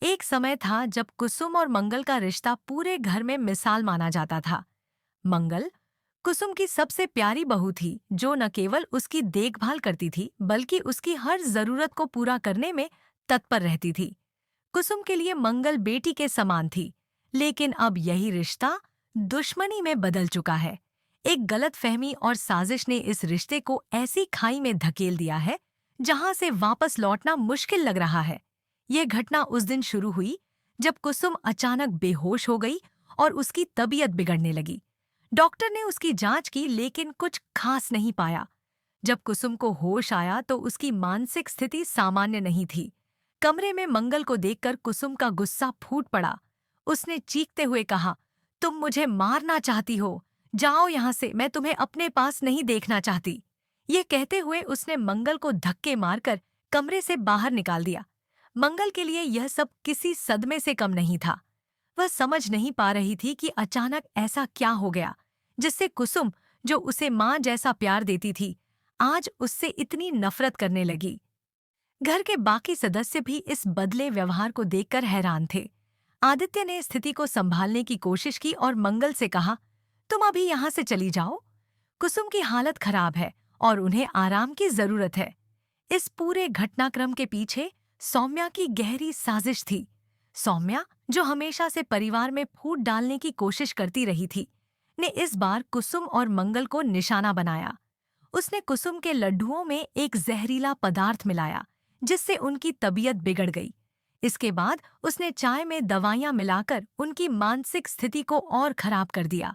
एक समय था जब कुसुम और मंगल का रिश्ता पूरे घर में मिसाल माना जाता था। मंगल कुसुम की सबसे प्यारी बहू थी, जो न केवल उसकी देखभाल करती थी बल्कि उसकी हर जरूरत को पूरा करने में तत्पर रहती थी। कुसुम के लिए मंगल बेटी के समान थी, लेकिन अब यही रिश्ता दुश्मनी में बदल चुका है। एक गलतफहमी और साजिश ने इस रिश्ते को ऐसी खाई में धकेल दिया है जहां से वापस लौटना मुश्किल लग रहा है। ये घटना उस दिन शुरू हुई जब कुसुम अचानक बेहोश हो गई और उसकी तबीयत बिगड़ने लगी। डॉक्टर ने उसकी जांच की लेकिन कुछ खास नहीं पाया। जब कुसुम को होश आया तो उसकी मानसिक स्थिति सामान्य नहीं थी। कमरे में मंगल को देखकर कुसुम का गुस्सा फूट पड़ा। उसने चीखते हुए कहा, तुम मुझे मारना चाहती हो? जाओ यहाँ से, मैं तुम्हें अपने पास नहीं देखना चाहती। ये कहते हुए उसने मंगल को धक्के मारकर कमरे से बाहर निकाल दिया। मंगल के लिए यह सब किसी सदमे से कम नहीं था। वह समझ नहीं पा रही थी कि अचानक ऐसा क्या हो गया जिससे कुसुम, जो उसे माँ जैसा प्यार देती थी, आज उससे इतनी नफरत करने लगी। घर के बाकी सदस्य भी इस बदले व्यवहार को देखकर हैरान थे। आदित्य ने स्थिति को संभालने की कोशिश की और मंगल से कहा, तुम अभी यहाँ से चली जाओ। कुसुम की हालत खराब है और उन्हें आराम की जरूरत है। इस पूरे घटनाक्रम के पीछे सौम्या की गहरी साजिश थी। सौम्या, जो हमेशा से परिवार में फूट डालने की कोशिश करती रही थी, ने इस बार कुसुम और मंगल को निशाना बनाया। उसने कुसुम के लड्डुओं में एक जहरीला पदार्थ मिलाया, जिससे उनकी तबीयत बिगड़ गई। इसके बाद उसने चाय में दवाइयां मिलाकर उनकी मानसिक स्थिति को और खराब कर दिया।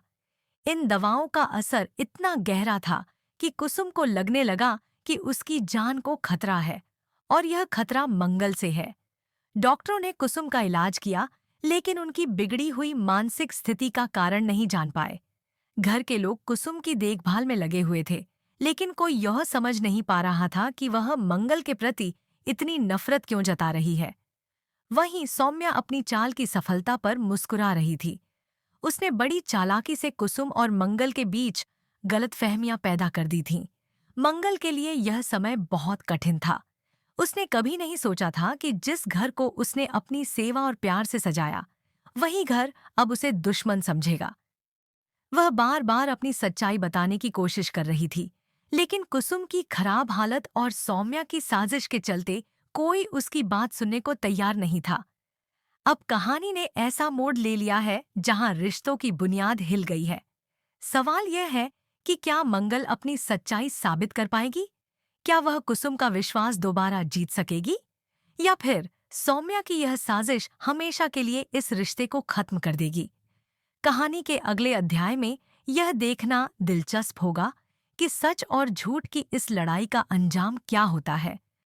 इन दवाओं का असर इतना गहरा था कि कुसुम को लगने लगा कि उसकी जान को खतरा है, और यह खतरा मंगल से है। डॉक्टरों ने कुसुम का इलाज किया, लेकिन उनकी बिगड़ी हुई मानसिक स्थिति का कारण नहीं जान पाए। घर के लोग कुसुम की देखभाल में लगे हुए थे, लेकिन कोई यह समझ नहीं पा रहा था कि वह मंगल के प्रति इतनी नफरत क्यों जता रही है। वहीं सौम्या अपनी चाल की सफलता पर मुस्कुरा रही थी। उसने बड़ी चालाकी से कुसुम और मंगल के बीच गलतफहमियां पैदा कर दी थीं। मंगल के लिए यह समय बहुत कठिन था। उसने कभी नहीं सोचा था कि जिस घर को उसने अपनी सेवा और प्यार से सजाया, वही घर अब उसे दुश्मन समझेगा। वह बार बार अपनी सच्चाई बताने की कोशिश कर रही थी, लेकिन कुसुम की खराब हालत और सौम्या की साजिश के चलते कोई उसकी बात सुनने को तैयार नहीं था। अब कहानी ने ऐसा मोड़ ले लिया है जहां रिश्तों की बुनियाद हिल गई है। सवाल यह है कि क्या मंगल अपनी सच्चाई साबित कर पाएगी? क्या वह कुसुम का विश्वास दोबारा जीत सकेगी? या फिर सौम्या की यह साजिश हमेशा के लिए इस रिश्ते को खत्म कर देगी? कहानी के अगले अध्याय में यह देखना दिलचस्प होगा कि सच और झूठ की इस लड़ाई का अंजाम क्या होता है।